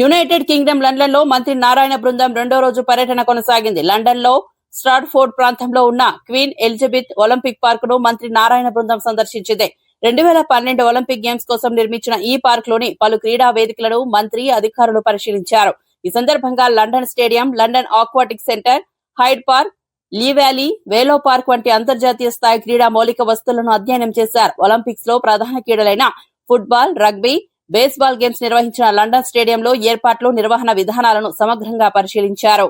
United Kingdom London లో మంత్రి నారాయణ బృందం రెండో రోజు పర్యటన కొనసాగింది. లండన్ లో స్ట్రాట్ఫోర్డ్ ప్రాంతంలో ఉన్న క్వీన్ ఎలిజబెత్ ఒలింపిక్ పార్క్ ను మంత్రి నారాయణ బృందం సందర్శించింది. 2012 ఒలింపిక్ గేమ్స్ కోసం నిర్మించిన ఈ పార్క్ లోని పలు క్రీడా వేదికలను మంత్రి అధికారులు పరిశీలించారు. ఈ సందర్భంగా London stadium, London aquatic centre, Hyde park, Lee valley, velo park వంటి అంతర్జాతీయ స్థాయి క్రీడా మౌలిక వస్తువులను అధ్యయనం చేశారు. ఒలింపిక్స్ లో ప్రధాన క్రీడలైన ఫుట్బాల్, రగ్బీ, బేస్బాల్ గేమ్స్ నిర్వహించిన లండన్ స్టేడియంలో ఏర్పాట్లు, నిర్వహణ విధానాలను సమగ్రంగా పరిశీలించారు.